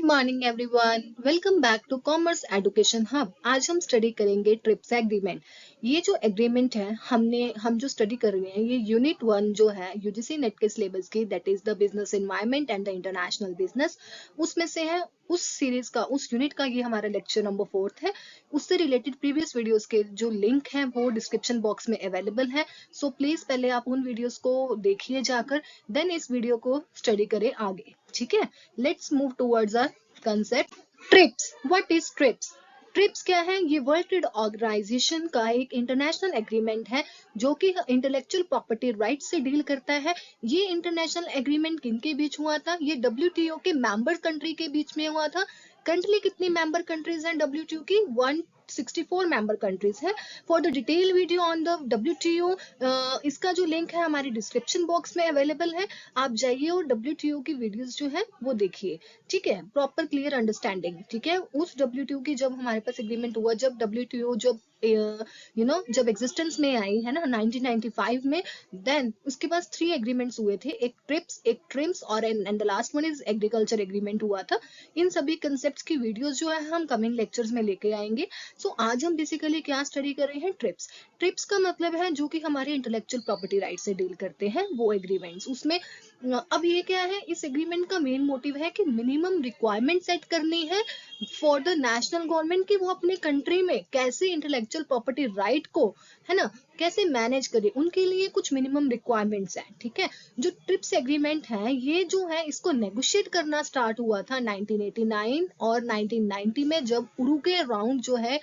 Morning everyone, welcome back to commerce education hub. आज हम study करेंगे ट्रिप्स एग्रीमेंट। ये जो एग्रीमेंट है हम जो स्टडी कर रहे हैं ये यूनिट 1 जो है यूजीसी नेट के सिलेबस की, that is the business environment and the international business, उसमें से है। उस सीरीज का, उस यूनिट का ये हमारा लेक्चर नंबर 4 है। उससे रिलेटेड प्रीवियस वीडियोस के जो लिंक हैं वो डिस्क्रिप्शन बॉक्स में अवेलेबल है। सो प्लीज पहले आप उन वीडियोस को देखिए जाकर, देन इस वीडियो को स्टडी करें आगे। ठीक है, let's move towards a concept. Trips, what is trips? Trips क्या है? ये वर्ल्ड ट्रेड ऑर्गेनाइजेशन का एक इंटरनेशनल एग्रीमेंट है जो कि इंटेलेक्चुअल प्रॉपर्टी राइट से डील करता है। ये इंटरनेशनल एग्रीमेंट किनके बीच हुआ था? ये डब्ल्यूटीओ के मेंबर कंट्री के बीच में हुआ था। करंटली कितनी मेंबर कंट्रीज हैं डब्ल्यूटीओ की? 164 मेंबर कंट्रीज है। For the detail video on the WTO, इसका जो लिंक है हमारी डिस्क्रिप्शन बॉक्स में अवेलेबल है। आप जाइए और डब्ल्यूटीओ की वीडियोस जो है वो देखिए। ठीक है, प्रॉपर क्लियर अंडरस्टैंडिंग। ठीक है, उस डब्ल्यूटीओ की जब हमारे पास एग्रीमेंट हुआ, जब डब्ल्यूटीओ जब जब एग्जिस्टेंस में आई है ना 1995 में, देन उसके पास 3 एग्रीमेंट्स हुए थे, एक ट्रिप्स, एक ट्रिम्स और and the last one is agriculture agreement हुआ था। इन सभी कंसेप्ट्स की वीडियोस जो है हम कमिंग लेक्चर्स में लेके आएंगे। सो आज हम बेसिकली क्या स्टडी कर रहे हैं? ट्रिप्स। ट्रिप्स का मतलब है जो कि हमारे इंटेलेक्चुअल प्रॉपर्टी राइट से डील करते हैं वो एग्रीमेंट्स। उसमें अब ये क्या है, इस एग्रीमेंट का मेन मोटिव है कि मिनिमम रिक्वायरमेंट सेट करनी है फॉर द नेशनल गवर्नमेंट कि वो अपने कंट्री में कैसे इंटेलेक्चुअल प्रॉपर्टी राइट को, है ना, कैसे मैनेज करे, उनके लिए कुछ मिनिमम रिक्वायरमेंट्स हैं। ठीक है, जो ट्रिप्स एग्रीमेंट है ये जो है इसको नेगोशिएट करना स्टार्ट हुआ था 1989 और 1990 में, जब उरुग्वे राउंड जो है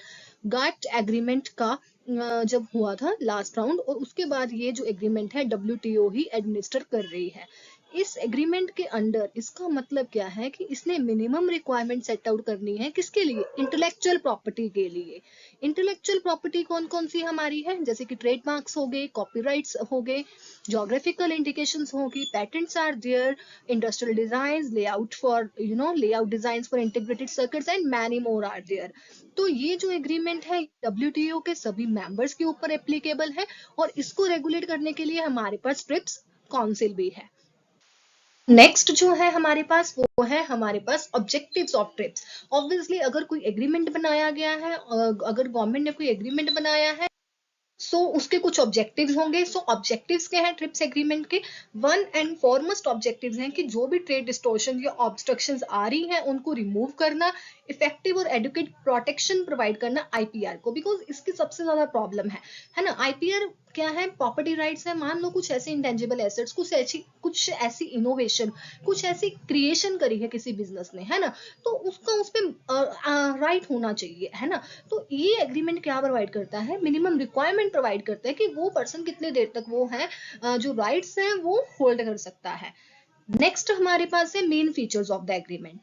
गाट एग्रीमेंट का जब हुआ था लास्ट राउंड, और उसके बाद ये जो एग्रीमेंट है डब्ल्यूटीओ ही एडमिनिस्टर कर रही है। इस एग्रीमेंट के अंडर इसका मतलब क्या है कि इसने मिनिमम रिक्वायरमेंट सेट आउट करनी है किसके लिए? इंटेलेक्चुअल प्रॉपर्टी के लिए। इंटेलेक्चुअल प्रॉपर्टी कौन कौन सी हमारी है? जैसे कि ट्रेडमार्क्स हो गए, कॉपीराइट्स हो गए, जोग्राफिकल इंडिकेशंस होगी, patents are there, industrial designs, layout for layout designs for integrated circuits and many more are there. तो ये जो एग्रीमेंट है डब्ल्यूटीओ के सभी मेंबर्स के ऊपर एप्लीकेबल है, और इसको रेगुलेट करने के लिए हमारे पास ट्रिप्स काउंसिल भी है। नेक्स्ट जो है हमारे पास वो है हमारे पास ऑब्जेक्टिव्स ऑफ ट्रिप्स। ऑब्वियसली अगर कोई एग्रीमेंट बनाया गया है, अगर गवर्नमेंट ने कोई एग्रीमेंट बनाया है, सो उसके कुछ ऑब्जेक्टिव्स होंगे। सो ऑब्जेक्टिव्स क्या हैं ट्रिप्स एग्रीमेंट के? वन एंड फॉरमोस्ट ऑब्जेक्टिव्स हैं कि जो भी ट्रेड डिस्टॉर्शन या ऑब्स्ट्रक्शंस आ रही हैं उनको रिमूव करना, इफेक्टिव और एडुकेट प्रोटेक्शन प्रोवाइड करना आईपीआर को, बिकॉज इसकी सबसे ज्यादा प्रॉब्लम है ना। आईपीआर क्या है? प्रॉपर्टी राइट्स है। मान लो कुछ ऐसे इंटेंजिबल एसेट्स, कुछ ऐसी इनोवेशन, कुछ ऐसी क्रिएशन करी है किसी बिजनेस ने, है ना, तो उसका उस पर राइट होना चाहिए, है ना। तो ये एग्रीमेंट क्या प्रोवाइड करता है? मिनिमम रिक्वायरमेंट प्रोवाइड करता है कि वो पर्सन कितने देर तक वो है जो राइट्स हैं वो होल्ड कर सकता है। नेक्स्ट हमारे पास है main features of the agreement.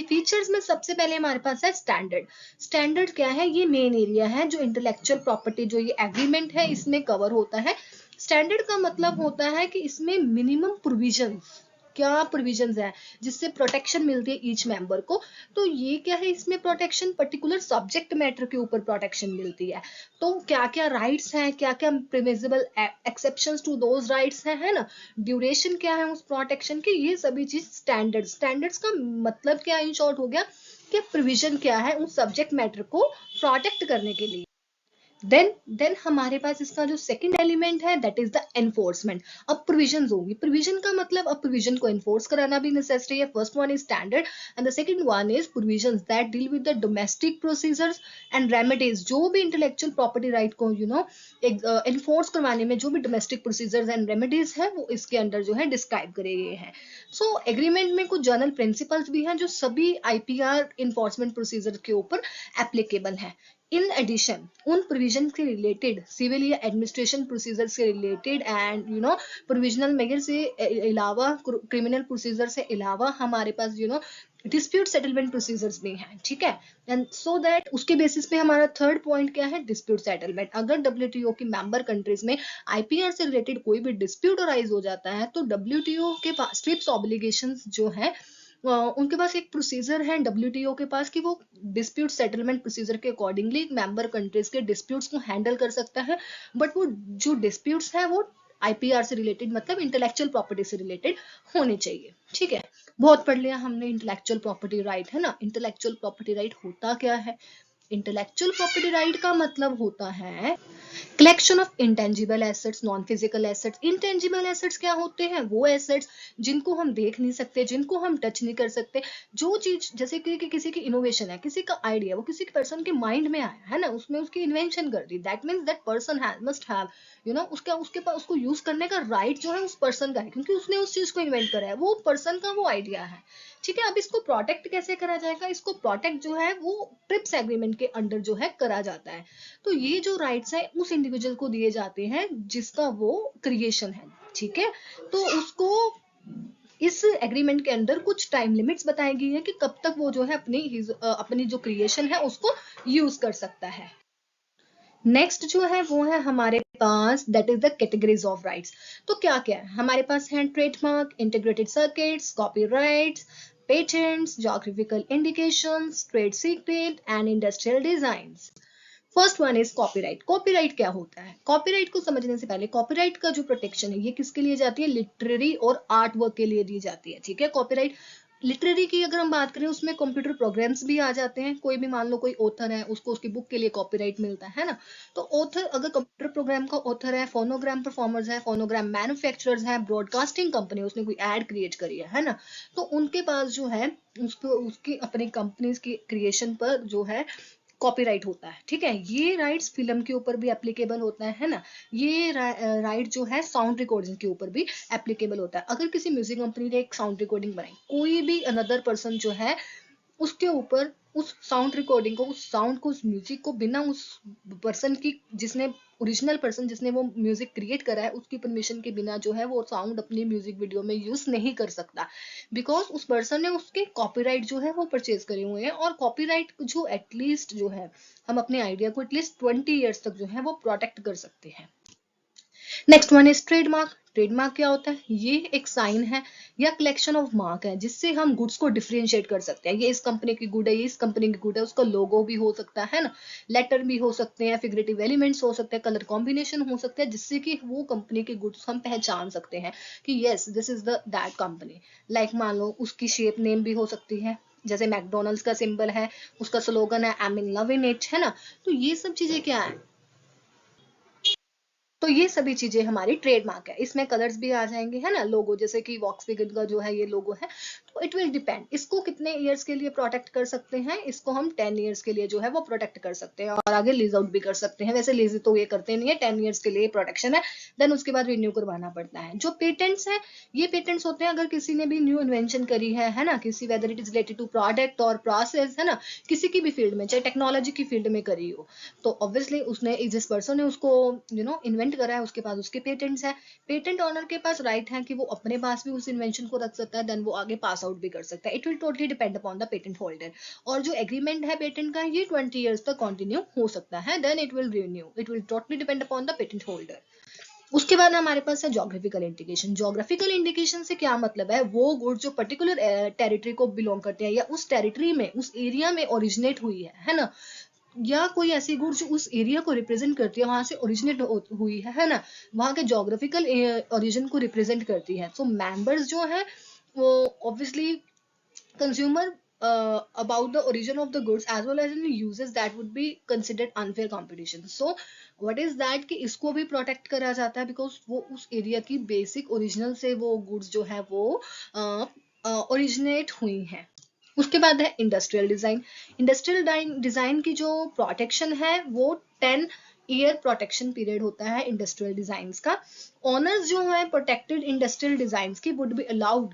Features में सबसे पहले हमारे पास है स्टैंडर्ड। स्टैंडर्ड क्या है? ये मेन एरिया है जो इंटेलेक्चुअल प्रॉपर्टी जो ये एग्रीमेंट है इसमें कवर होता है। स्टैंडर्ड का मतलब होता है कि इसमें मिनिमम प्रोविजंस, क्या प्रोविजंस है जिससे प्रोटेक्शन मिलती है ईच मेंबर को। तो ये क्या है, इसमें प्रोटेक्शन पर्टिकुलर सब्जेक्ट मैटर के ऊपर प्रोटेक्शन मिलती है। तो क्या क्या राइट्स हैं, क्या क्या प्रिमिजिबल एक्सेप्शंस टू दोज राइट्स हैं, है ना, ड्यूरेशन क्या है उस प्रोटेक्शन की, ये सभी चीज स्टैंडर्ड्स का मतलब क्या इन शॉर्ट हो गया कि प्रोविजन क्या है उस सब्जेक्ट मैटर को प्रोटेक्ट करने के लिए। देन हमारे पास इसका जो सेकंड एलिमेंट है दैट इज द एनफोर्समेंट। अब प्रोविजंस होगी, प्रोविजन का मतलब अब प्रोविजन को एनफोर्स कराना भी नेसेसरी है। First one is standard and the second one is provisions that deal with the domestic procedures and remedies. जो भी इंटेलेक्चुअल प्रॉपर्टी राइट को एनफोर्स करवाने में जो भी डोमेस्टिक प्रोसीजर्स एंड रेमेडीज है वो इसके अंडर जो है डिस्क्राइब करे गए हैं। सो एग्रीमेंट में कुछ जनरल प्रिंसिपल्स भी हैं जो सभी आईपीआर इन्फोर्समेंट प्रोसीजर के ऊपर एप्लीकेबल है। इन एडिशन उन प्रोविजन से रिलेटेड सिविल या एडमिनिस्ट्रेशन प्रोसीजर से रिलेटेड एंड प्रोविजनल मेजर से अलावा, क्रिमिनल प्रोसीजर से अलावा हमारे पास डिस्प्यूट सेटलमेंट प्रोसीजर्स भी हैं। ठीक है, एंड सो दैट उसके बेसिस पे हमारा थर्ड पॉइंट क्या है? Dispute settlement. अगर डब्ल्यूटीओ की मेंबर कंट्रीज में आईपीआर से रिलेटेड कोई भी डिस्प्यूट अराइज हो जाता है तो डब्ल्यूटीओ के पास ट्रिप्स ऑब्लिगेशंस जो है उनके पास एक प्रोसीजर है डब्ल्यूटीओ के पास कि वो डिस्प्यूट सेटलमेंट प्रोसीजर के अकॉर्डिंगली मेंबर कंट्रीज के डिस्प्यूट्स को हैंडल कर सकता है। बट वो जो डिस्प्यूट्स हैं वो आईपीआर से रिलेटेड, मतलब इंटेलेक्चुअल प्रॉपर्टी से रिलेटेड होने चाहिए। ठीक है, बहुत पढ़ लिया हमने इंटेलेक्चुअल प्रॉपर्टी राइट, है ना। इंटेलेक्चुअल प्रॉपर्टी राइट होता क्या है? इंटेलेक्चुअल प्रॉपर्टी राइट का मतलब होता है collection of intangible assets, non physical assets. Intangible assets क्या होते हैं? वो एसेट्स जिनको हम देख नहीं सकते, जिनको हम टच नहीं कर सकते। जो चीज जैसे कि किसी की इनोवेशन है, किसी का आइडिया, वो किसी पर्सन के माइंड में आया है ना, उसने उसकी इन्वेंशन कर दी, that means that person must have उसका उसके पास उसको यूज करने का राइट जो है उस पर्सन का है, क्योंकि उसने उस चीज को इन्वेंट करा है, वो पर्सन का वो आइडिया है। ठीक है, अब इसको प्रोटेक्ट कैसे करा जाएगा? इसको प्रोटेक्ट जो है वो ट्रिप्स एग्रीमेंट के अंडर जो है करा जाता है। तो ये जो राइट्स है उस इंडिविजुअल को दिए जाते हैं जिसका वो क्रिएशन है। ठीक है, तो उसको इस एग्रीमेंट के अंदर कुछ टाइम लिमिट्स बताई गई है कि कब तक वो जो है अपनी जो क्रिएशन है उसको यूज कर सकता है। नेक्स्ट जो है वो है हमारे पास that is the categories of rights. तो क्या क्या है हमारे पास? है trademark, integrated circuits, copyrights, patents, geographical indications, trade secret and industrial designs. First one is copyright. Copyright क्या होता है? कॉपीराइट को समझने से पहले, कॉपीराइट का जो प्रोटेक्शन है ये किसके लिए जाती है? लिटरेरी और आर्ट वर्क के लिए दी जाती है। ठीक है, कॉपीराइट लिटरेरी की अगर हम बात करें उसमें कंप्यूटर प्रोग्राम्स भी आ जाते हैं। कोई भी मान लो कोई ऑथर है, उसको उसकी बुक के लिए कॉपीराइट मिलता है ना। तो ऑथर अगर कंप्यूटर प्रोग्राम का ऑथर है, फोनोग्राम परफॉर्मर्स है, फोनोग्राम मैन्युफैक्चरर्स है, ब्रॉडकास्टिंग कंपनी, उसने कोई एड क्रिएट करी है ना, तो उनके पास जो है उसको उसकी अपनी कंपनीज की क्रिएशन पर जो है कॉपीराइट होता है। ठीक है, ये राइट्स फिल्म के ऊपर भी एप्लीकेबल होता है ना। ये राइट जो है साउंड रिकॉर्डिंग के ऊपर भी एप्लीकेबल होता है। अगर किसी म्यूजिक कंपनी ने एक साउंड रिकॉर्डिंग बनाई, कोई भी अनदर पर्सन जो है उसके ऊपर उस साउंड रिकॉर्डिंग को, उस साउंड को, उस म्यूजिक को बिना उस पर्सन की, जिसने ओरिजिनल पर्सन जिसने वो म्यूजिक क्रिएट करा है, उसकी परमिशन के बिना जो है वो साउंड अपनी म्यूजिक वीडियो में यूज नहीं कर सकता, बिकॉज उस पर्सन ने उसके कॉपीराइट जो है वो परचेज करे हुए हैं। और कॉपीराइट जो एटलीस्ट जो है हम अपने आइडिया को एटलीस्ट 20 ईयर्स तक जो है वो प्रोटेक्ट कर सकते हैं। Next one is trademark. Trademark क्या होता है? ये एक साइन है या कलेक्शन ऑफ मार्क है जिससे हम गुड्स को डिफरेंशिएट कर सकते हैं। ये इस कंपनी की गुड है, ये इस कंपनी की गुड है। उसका लोगो भी हो सकता है ना, लेटर भी हो सकते हैं, फिगरेटिव एलिमेंट्स हो सकते हैं, कलर कॉम्बिनेशन हो सकता है, जिससे कि वो कंपनी के गुड्स हम पहचान सकते हैं कि yes this is the that company. Like मान लो उसकी शेप नेम भी हो सकती है, जैसे मैकडोनल्ड्स का सिंबल है, उसका स्लोगन है I am in love in it, है ना। तो ये सब चीजें क्या है? तो ये सभी चीजें हमारी ट्रेडमार्क है। इसमें कलर्स भी आ जाएंगे, है ना, लोगो, जैसे कि वॉक्सवैगन का जो है ये लोगो है। तो इट विल डिपेंड इसको कितने ईयर्स के लिए प्रोटेक्ट कर सकते हैं। इसको हम 10 ईयर्स के लिए जो है वो प्रोटेक्ट कर सकते हैं और आगे लीज आउट भी कर सकते हैं। वैसे लीज तो ये करते नहीं है, 10 ईयर्स के लिए प्रोटेक्शन है, देन उसके बाद रिन्यू करवाना पड़ता है। जो पेटेंट्स है, ये पेटेंट्स होते हैं अगर किसी ने भी न्यू इन्वेंशन करी है ना, किसी whether it is related to product और प्रोसेस, है ना, किसी की भी फील्ड में, चाहे टेक्नोलॉजी की फील्ड में करी हो, तो ऑब्वियसली उसने जिस पर्सन ने उसको इन्वेंट करा है उसके पास उसके पेटेंट्स है। पेटेंट ऑनर के पास राइट है कि वो अपने पास भी उस इन्वेंशन को रख सकता है, देन वो आगे पास आउट भी कर सकता है। It will totally depend upon the patent holder. और जो एग्रीमेंट है पेटेंट का, ये 20 ईयर्स तक कंटिन्यू हो सकता है, then it will renew. It will totally depend upon the patent holder. उसके बाद हमारे पास है जोग्राफिकल इंडिकेशन। जोग्राफिकल इंडिकेशन से क्या मतलब है? वो गुड जो पर्टिकुलर टेरिटरी को बिलोंग करते हैं या उस टेरिटरी में, उस एरिया में ओरिजिनेट हुई है ना, या कोई ऐसी गुड जो उस एरिया को रिप्रेजेंट करती है, वहां से ओरिजिनेट हुई है ना, वहां के जोग्राफिकल ओरिजिन को रिप्रेजेंट करती है। सो मेंबर्स जो है वो obviously consumer about the origin of the goods as well as in uses that would be considered unfair competition. So what is that कि इसको भी प्रोटेक्ट करा जाता है बिकॉज वो उस एरिया की बेसिक ओरिजिनल से वो गुड्स जो है वो ओरिजिनेट हुई हैं। उसके बाद है इंडस्ट्रियल डिजाइन। इंडस्ट्रियल डिजाइन की जो प्रोटेक्शन है वो 10 ईयर प्रोटेक्शन पीरियड होता है इंडस्ट्रियल डिजाइंस का। ऑनर्स जो है प्रोटेक्टेड इंडस्ट्रियल डिजाइंस की would be allowed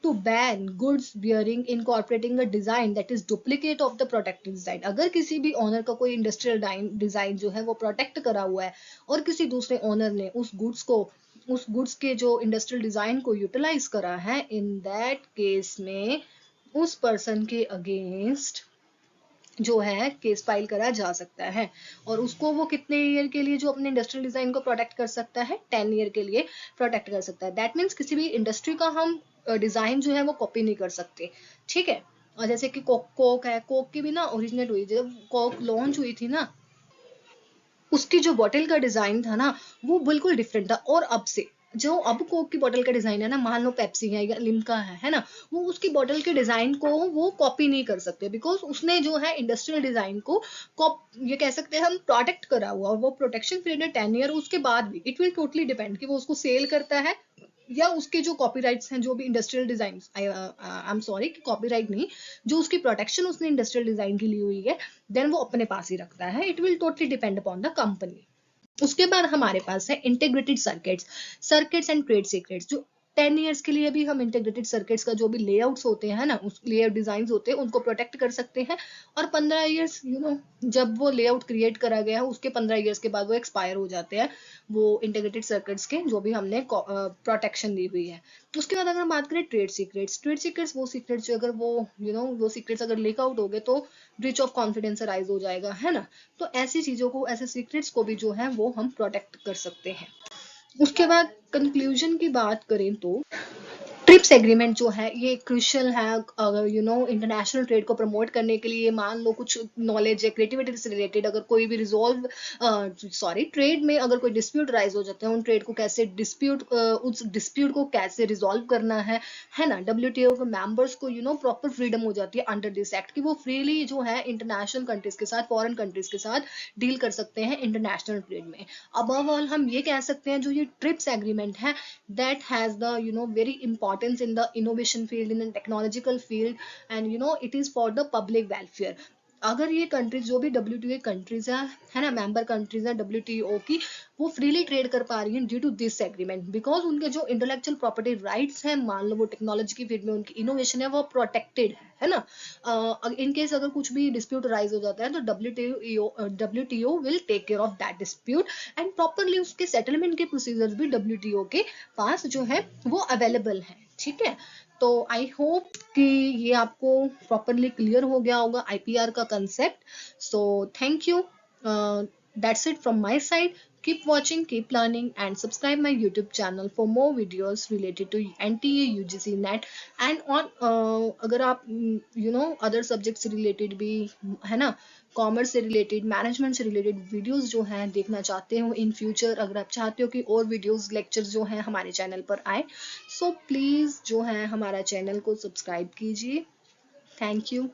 to ban goods bearing incorporating a design that is duplicate of the protected design। अगर किसी भी ऑनर का कोई इंडस्ट्रियल डिजाइन जो है वो प्रोटेक्ट करा हुआ है और किसी दूसरे ऑनर ने उस गुड्स के जो इंडस्ट्रियल डिजाइन को यूटिलाइज करा है, इन दैट केस में उस पर्सन के अगेंस्ट जो है केस फाइल करा जा सकता है। और उसको वो कितने ईयर के लिए जो अपने इंडस्ट्रियल डिजाइन को प्रोटेक्ट कर सकता है? 10 ईयर के लिए प्रोटेक्ट कर सकता है। दैट मीन्स किसी भी इंडस्ट्री का हम डिजाइन जो है वो कॉपी नहीं कर सकते। ठीक है, और जैसे कि कोक है, कोक की भी ना ओरिजिनेट हुई, जब कोक लॉन्च हुई थी ना, उसकी जो बॉटल का डिजाइन था ना वो बिल्कुल डिफरेंट था और अब से जो अब कोक की बोतल का डिजाइन है ना, मान लो पेप्सी है या लिम्का है ना, वो उसकी बोतल के डिजाइन को वो कॉपी नहीं कर सकते, बिकॉज उसने जो है इंडस्ट्रियल डिजाइन को ये कह सकते हैं हम प्रोटेक्ट करा हुआ, और वो प्रोटेक्शन पीरियड है 10 ईयर, उसके बाद भी इट विल टोटली डिपेंड कि वो उसको सेल करता है या उसके जो कॉपीराइट्स हैं, जो भी industrial design, I am sorry कि कॉपीराइट नहीं, जो उसकी प्रोटेक्शन उसने इंडस्ट्रियल डिजाइन की ली हुई है, देन वो अपने पास ही रखता है। It will totally depend upon the company. उसके बाद हमारे पास है integrated circuits, circuits and trade secrets. जो 10 ईयर्स के लिए भी हम इंटीग्रेटेड सर्किट्स का जो भी लेआउट्स होते हैं ना, उस लेआउट डिजाइन होते हैं, उनको प्रोटेक्ट कर सकते हैं। और 15 ईयर्स जब वो लेआउट क्रिएट करा गया है, उसके 15 ईयर्स के बाद वो एक्सपायर हो जाते हैं, वो इंटीग्रेटेड सर्किट्स के जो भी हमने प्रोटेक्शन दी हुई है। उसके बाद अगर हम बात करें ट्रेड सीक्रेट्स, ट्रेड सीक्रेट्स वो सीक्रेट्स जो अगर वो वो सीक्रेट्स अगर लीक आउट हो गए तो ब्रीच ऑफ कॉन्फिडेंस राइज हो जाएगा, है ना। तो ऐसी चीजों को, ऐसे सीक्रेट्स को भी जो है वो हम प्रोटेक्ट कर सकते हैं। उसके बाद कंक्लूजन की बात करें तो ट्रिप्स एग्रीमेंट जो है ये क्रुशियल है, अगर इंटरनेशनल ट्रेड को प्रमोट करने के लिए। मान लो कुछ नॉलेज है क्रिएटिविटी से रिलेटेड, अगर कोई भी रिजॉल्व ट्रेड में अगर कोई डिस्प्यूट राइज हो जाता है, उन ट्रेड को कैसे उस डिस्प्यूट को कैसे रिजॉल्व करना है ना। डब्ल्यूटीओ के मेंबर्स को प्रॉपर फ्रीडम हो जाती है अंडर दिस एक्ट, कि वो फ्रीली जो है इंटरनेशनल कंट्रीज के साथ, फॉरेन कंट्रीज के साथ डील कर सकते हैं इंटरनेशनल ट्रेड में। अबव ऑल हम ये कह सकते हैं जो ये ट्रिप्स एग्रीमेंट है, that has the very importance in the innovation field, in the technological field, and it is for the public welfare। अगर ये कंट्रीज जो भी WTO कंट्रीज है ना, मेंबर कंट्रीज है WTO की, वो फ्रीली ट्रेड कर पा रही हैं due to this agreement, because उनके जो इंटेलेक्चुअल प्रॉपर्टी राइट्स हैं, मान लो वो टेक्नोलॉजी की फील्ड में उनकी इनोवेशन है, वो प्रोटेक्टेड है ना। इन केस अगर कुछ भी डिस्प्यूट राइज हो जाता है तो WTO will take care of that dispute, and properly उसके सेटलमेंट के प्रोसीजर्स भी WTO के पास जो है वो अवेलेबल है। ठीक है, तो आई होप कि ये आपको प्रॉपरली क्लियर हो गया होगा IPR का concept. So thank you, that's it from my side. Keep watching, keep learning, and subscribe my YouTube channel for more videos related to NTA UGC NET, and on अगर आप other subjects से related भी है ना, commerce से related, management से related videos जो हैं देखना चाहते हो इन फ्यूचर, अगर आप चाहते हो कि और वीडियोस लेक्चर्स जो हैं हमारे चैनल पर आए, सो प्लीज़ जो है हमारा चैनल को सब्सक्राइब कीजिए। Thank you.